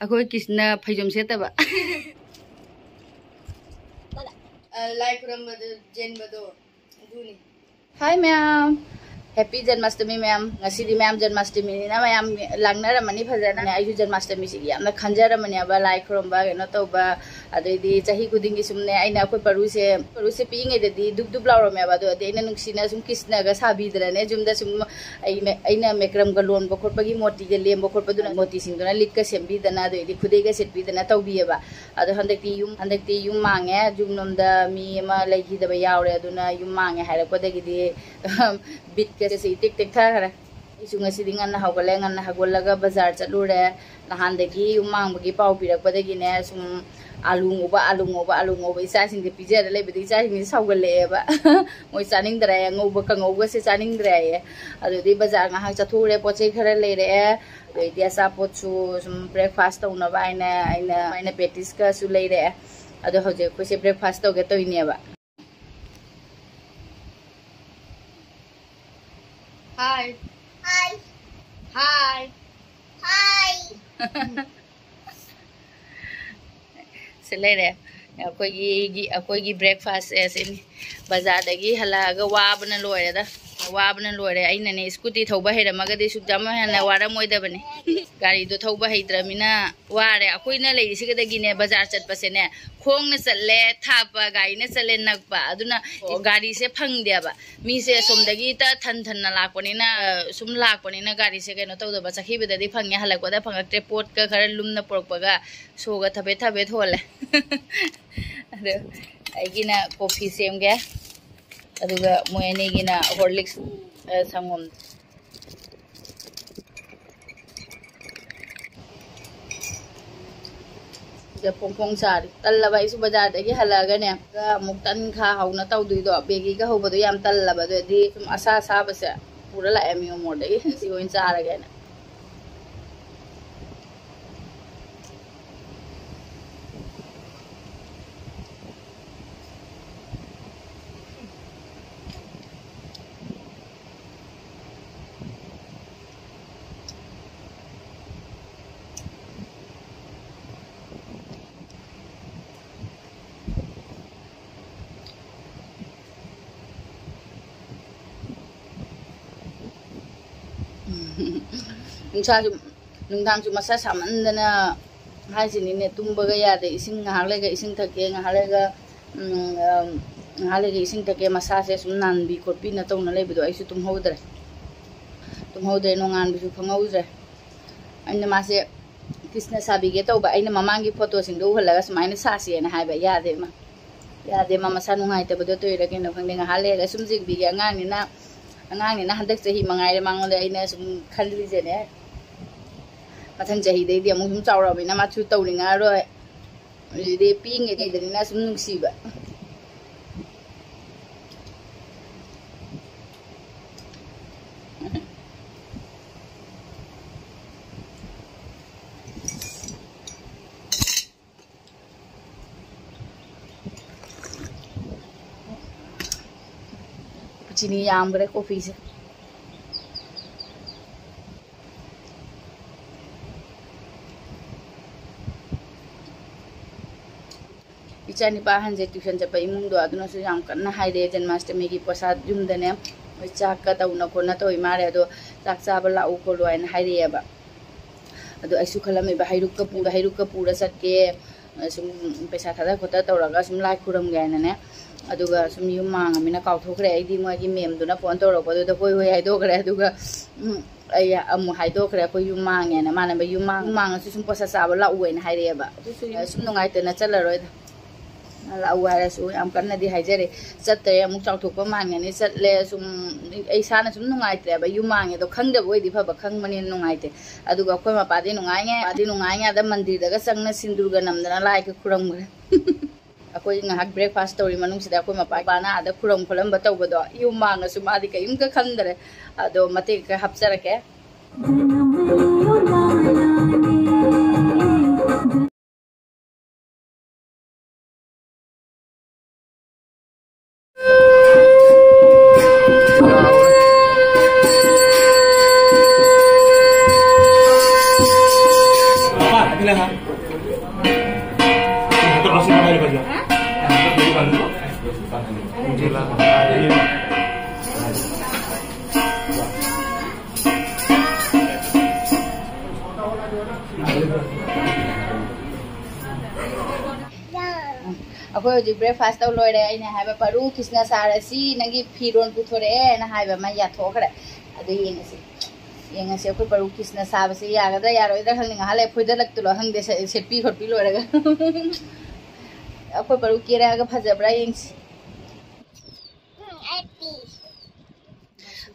अखोई किसना फैजुम सेतबा लाई खुरम जेन बदो दुनी hi ma'am happy Janmashtami ma'am ngasi ma'am Janmashtami ना मैम लांगनारमनी फजना आयु जन्माष्टमी से यामना खंजरमनेबा लाई खुरमबा केनो तौबा अदैदी चाही खुदिंगी सुमने आइना अखोई परुसे पिंगे ददी दुब दुब लाउरमेबा दो देना नुंगसिना सुम किसनागा साबीद्रने जुमदा सुम आइना मेक्रम ग लोन बखोटपगी मोती ग लेम बखोटपदुना मोती सिंगदुना लिक्का सेमबीदना ददी खुदेगा सेटबीदना तौबियबा अदो हंदक्ती युम मांगे जुमनोमदा मी अमा लैखिदबा यावरे अदुना युम मांगे हाइरपदगिदी बिट के से टिक टिक था खरा इसु ngasi ngana hawgale ngana hagolaga bazar chalure nahandagi umanggi pau pirakpadagi ne sum alungoba isa sing de pijara lebedi isa sing sawgale ba moi chaning dra ngoba kangoba se chaning dra ye adu di bazar nga ha chathure pochei khara leire de dia sa pochu sum breakfast tauna ba aina petis ka su leire adu hoje ko se breakfast to ge toine ba Hi. Hi. Hi. Hi. Selere. Akoigi breakfast ऐसे बाजार दगी हलागा वाबना लोरे दा वाबना लोरे आई नने scooty थौबा हेरमगदि सुजाम हना वारा मोइदबने गाड़ी दो थौबा हेद्रमिना वारे अखोइना लेरिसिगदगिने बाजार चटपसेने खोंगना चले थापा गाइना चले नकपा अदुना गाड़ी से फंगदेबा मी से सोमदगी त थन लाकपनिना सुम लाकपनिना गाड़ी से केनो तौदबा चखिबददि फंगे हलकदा फंगक्टे पोट का खरा लुमना पोरपगा सोगा थबे थोले अदो आइगिना कॉफी सेमगे अदुगा मोयनेगिना हॉर्लिक्स संगम जब पोंपोंग सारी तल्लबा इस बाजार दगी हलागने अमुक तन खा हौना तौदुइदो बेगी का होबदो याम तल्लबा ददी असा साबसे पूरा लाएमियो मोडगी सिओइन चारगेना नुंदांसु मसा सामंदना हाइसिनिने तुम्बगा यादे इसिंग हालेगा इसिंग थके हालेगा इसिंग थके मसा से सुम नानबी खोपी न तौना लेबदो आइसु तुम्हौद्रे नोंगान बिसु खंगौद्रे अइना मासे कृष्ण साबीगे तौबा अइना ममांगी फोटो सिंदो हलगा सुमाइना सासिएना हाइबा यादे मा मसा नुंगाइतबदो तोइरा केनो खंदे हालेगा सुम जिगबीगे अंगांगनिना हंदक चही मंगाइरे मांगोले अइना सुम खनलिजेने मथंग चही देदी अमुक सुम चावराबिना माथु तौरिंगा रोय दे पिंगे देदनिना सुम नुंगसीबा चीनी याम करे कॉफी से इचा निपा हंजे ट्यूशन चप इमुंगदो अदुनसु याम कन्ना हाइदे जन्माष्टमी की प्रसाद जुमदने चाक का तौना खोना तोय मारे अदो चाक चाबा लाउ खोलो आइन हाइरेबा अदो आइसु खलमे हैरुक का पूरा सके सुम पैसा थादा खोता तौरगा सुम लाइ खुरम गायनने अदुगा सुम युम मांगमिना काउथोखरे आइदी मोगी मेमदुना फोन तौरपदो होय हाइदोखरे अदुगा आई अमु हाइदोखरे को युम मांगेना मानबा युम मांगसु सुम पसा चाबा लाउएना हाइरेबा सुम नुंगाइतना चलरोय लाउ हाइरसु याम कन्नदी हाइजरे चत्तरे अमु चाउथोकपा मांगने चतले सुम ऐसाना सुम नुंगाइत्रेबा युम मांगेदो खंगदब ओइदी फबा खंगमनि नुंगाइते अदुगा अखोय मपादी नुंगाइगे अदा मंदिरदगा चंगना सिंदुरगा नमदना लाइक खुरमगरे अखोय ngahak breakfast tori manungsida अखोय मपाना आदा खुरम खोलम बतौबदो युम मांगसु मादी कयिम का खंदरे अदो मते का हपसरके खिला हां तो रस मलाई बजा मुझे लगा अखोय जी ब्रेकफास्ट तौ लोइरे आइने हाइबा परू कृष्ण सारसी नंगी फिरोन पुथोरे ना हाइबा मा याथोखरे अदु येंगसे अखोय परू कृष्ण साबसे यागदा यारोइदा खंगनि हाले फुइदलक्तुलो हंगदे सेटपी खटपी लोइरगा अखोय परू केरागा फजब्रा येंगसी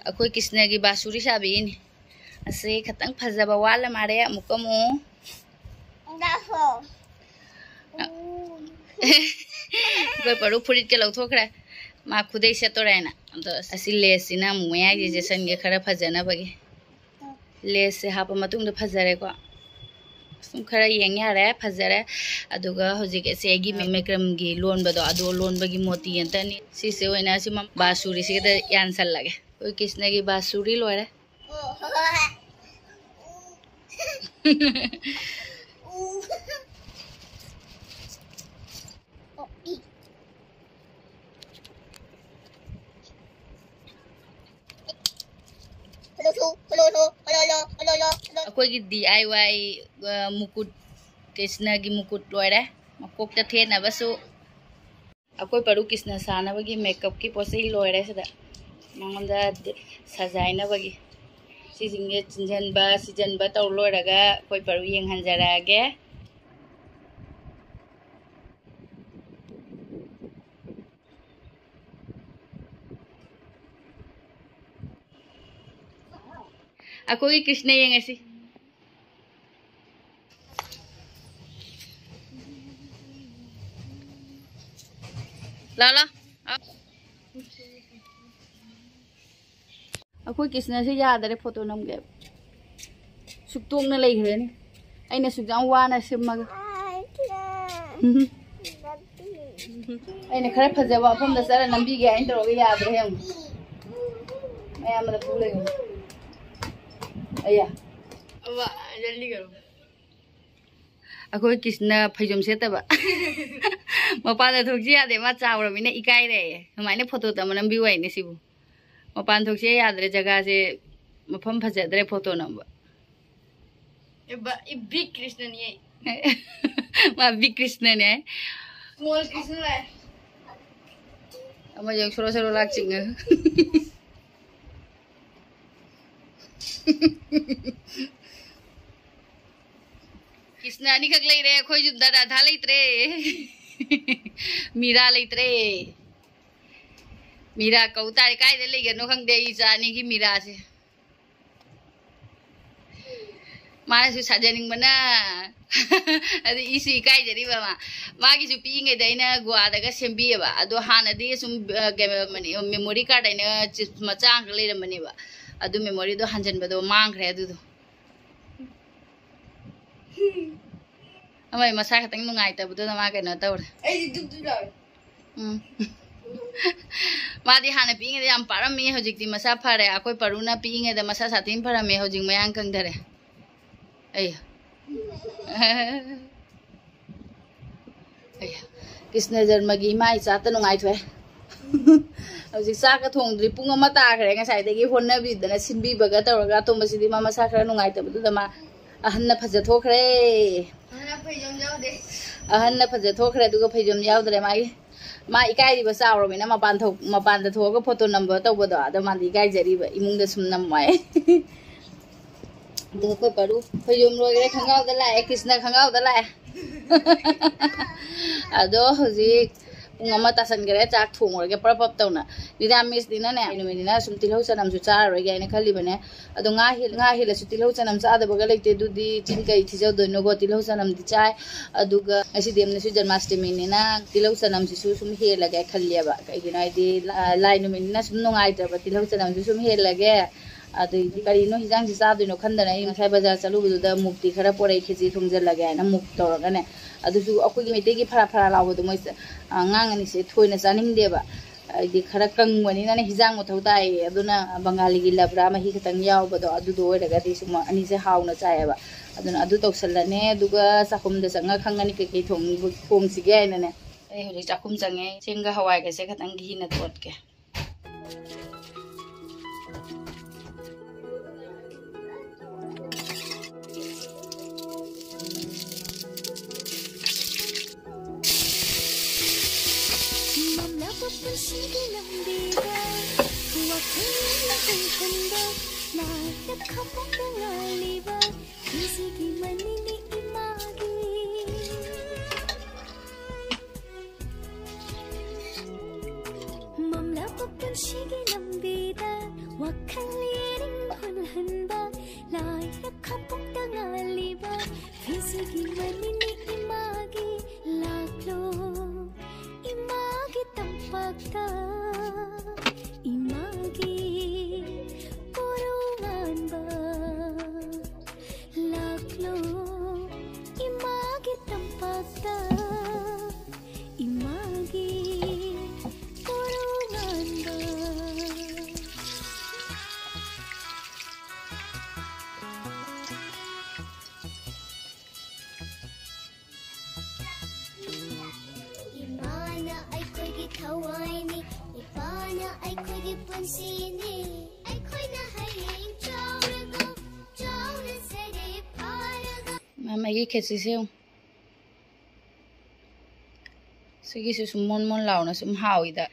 अखोय कृष्ण की बासुरी साबीनी असे खतंग फजबा वाला मारे मुकमो दाफो कोई परू फुरित के लौथोखरे मा खुदै सेतोरायना तो असि लेसिना मुया जे संगे खरा फजना बगे लेस से हाप मतुंग फजरे को सुम खरा येंग यारे फजरे अदुगा होजिक एसेगी मेक्रम गी लोन बदो अदो लोन बगी मोती यंतनी सिसे ओइना सि बासुरी से द यानसल लगे कोई कृष्ण की बासुरी लोरे अखोई की DIY मुकुट कृष्ण की मुकुट लोरे मकोक त थेनबसु अखोई परू कृष्ण सानबगी मेकअप की पोसे लोरे सदा मंगंदा सजाइनबगी सिजिंगे चिंजनबा सिजनबा तौ लोरगा अखोई परू येंग हंजरागे अखोई कृष्ण येंगसी ला अखोई कृष्ण से यादरे फोटो नमगे सुक्तोंग न लेखरेनी अइना सुजां वाना सिमगा अइना खरा फजबा फमदा सरा नंबीगे आइन तरोगे यादरे हम मैं मतलब फूले अया अब जल्दी करो अखोई कृष्ण फैजम सेतबा मपान थोक्सी यादे मा चावरमिने इकाई रे हमाइने फोटो तम नंबी वाइने सिबु मपान थोक्सी यादरे जगह से मफम फजदरे फोटो नंबर एबा बिग कृष्ण नि मा बिग कृष्ण ने स्मॉल कृष्ण लाय अमा यंग सोरो सोरो लाचिंग कृष्ण अनि खक लै रे खोइ जुदा राधा लैत्रे मीरा लैत्रे मीरा कौतारे कायदे लैगनो खंगदे इजानी की मीरा से मानसु साजनिंग बना अदि इसी कायदे बामा मागी जु पिंगे दैना गुआदागा सेंबियबा अदो हानदि सुम मेमोरी कार्ड दैना चिप मचांग लैरमनिबा अदु मेमोरी दो हंजन बदो मांगरे अदु अमय मसा खतंग नुंगाइ तबदो मा केनो तौर ए दुब दुब लाव मादी हाना पिंगे याम पारमी होजिकति मसा फारे अखोय परुना पिंगे द मसा सातिन फरमे होजिक मयांग खंगदरे अय कृष्ण जन्म की माई चात नुंगाइ थोय होजिक साक थोंद्रि पुंग अमा ताखरे ngasai होनबीदना सिनबीबगा तौरगा तोमसिदि मा मसा खरा नुंगाइ तबदो मा अहन्न फजथोखरे अहन्न फजथोखरे दुगा फैजम यावदरे मागी मा इकाइरिबा चावरमिना मपान थोगा फोटो नंबर तौबदो अद मादि इकाइजरिबा इमुंगदा सुम नमय दुगा कोइ परू फैजम रोगरे खंगावदा लाए कृष्ण खंगावदा लाए अदो होजिक पुंगमा तासनगरे चाक थोंगरगे परपप तौना निरामिस दिना ने इनुमिना सुम तिलौ चनम सु चारगे आइना खलिबने अदो nga hila su तिलौ चनम चादबगा लेते दुदी चिनकै थिजौ दोनो गो तिलौ चनम दि चाय अदुगा असि देमने सु जन्माष्टमी निना तिलौ चनम सु सुम हेलगे खलियाबा कैगिना आइदि लाइनुमिना सुम नोंगाइतबा तिलौ चनम सु सुम हेलगे अदु करिनो हिजांग सि चादोनो खंदना इ थाइ बाजार चलुबदुदा मुक्ति खरा पोरै खिजि थोंजलगे आइना मुक तौरगने अदुसु अखोगी मेतेगी फरा फरा लावदो मोइ ngang ani se thoina chaning deba ꯑꯩꯗꯤ ꯈꯔ ꯀꯪꯕꯅꯤꯅꯅꯦ ꯍꯤꯟꯖꯥꯡ ꯃꯊꯧ ꯇꯥꯏꯌꯦ ꯑꯗꯨꯅ ꯕꯪꯒꯥꯂꯤꯒꯤ ꯂꯕ꯭ꯔꯥ ꯃꯍꯤ ꯈꯤꯇꯪ ꯌꯥꯎꯕꯗꯣ ꯑꯗꯨꯗꯣ ꯑꯣꯏꯔꯒꯗꯤ ꯁꯨꯝ ꯑꯅꯤꯁꯦ ꯍꯥꯎꯅ ꯆꯥꯏꯌꯦꯕ ꯑꯗꯨꯅ ꯑꯗꯨ ꯇꯧꯁꯜꯂꯅꯦ ꯑꯗꯨꯒ ꯆꯥꯛꯈꯨꯝꯗ ꯆꯪꯉ ꯈꯪꯉꯅꯤ ꯀꯩꯀꯩ ꯊꯣꯡꯁꯤꯒꯦ ꯍꯥꯏꯅꯅꯦ ꯑꯩ ꯍꯧꯖꯤꯛ ꯆꯥꯛꯈꯨꯝ ꯆꯪꯉꯦ ꯆꯦꯡꯒ ꯍꯋꯥꯏꯒꯁꯦ ꯈꯤꯇꯪ ꯘꯤꯅ ꯇꯣꯠꯀꯦ Magi khetsise sigi sum mon launa sum hawida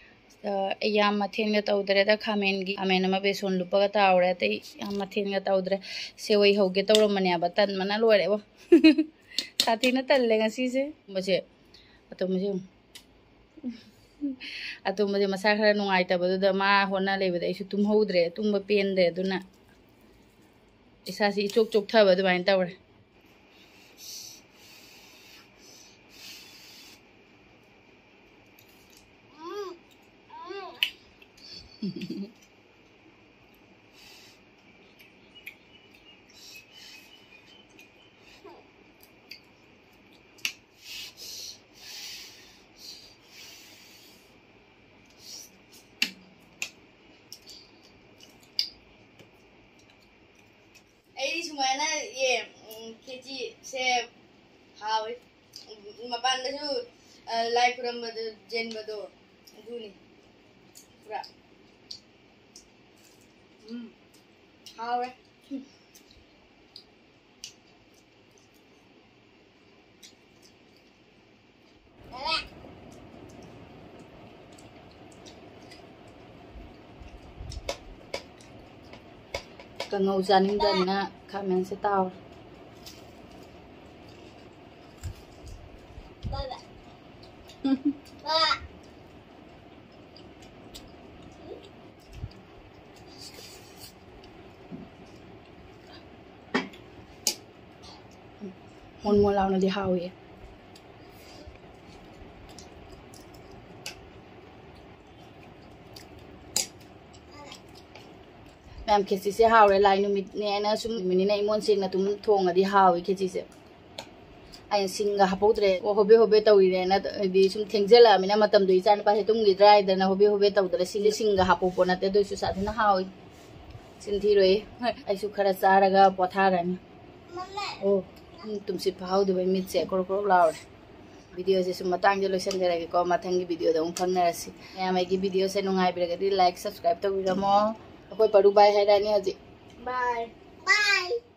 yam mathen ga tawdre da khamen ama beson lupa ga tawre te yam mathen ga tawdre sewai hoge tawramane aba tan mana lore bo sathina talle ngasi se baje atum baje masa khara nungai ta badu da ma hona lebada isu tum hodre tum ba pende aduna isa si chok chok tha badu bain tawre Sumana ye keji se hawe mapan da su lai kuram bado jen bado duni pura hawe ngau janing dan na khamen se taw mon law na di hawi Ma'am khesi se hawre lai nu mit ne na sum mini na imon sing na tum thong adi hawi khesi se ai singa hapodre o hobe tawire na di sum thengjela mina matam dui chan pa he tum gi dry da na hobe tawdre singa hapo pona te doi su sa thina hawi sin thi roi ai su khara charaga potharani o tum si phau de mit se kor laur video se sum matang je loisen jara ki ko mathangi video da phangna rasi ya mai ki video se nungai bira ga like subscribe to wiramo Aku baru bye hai Rani aja. Bye. Bye.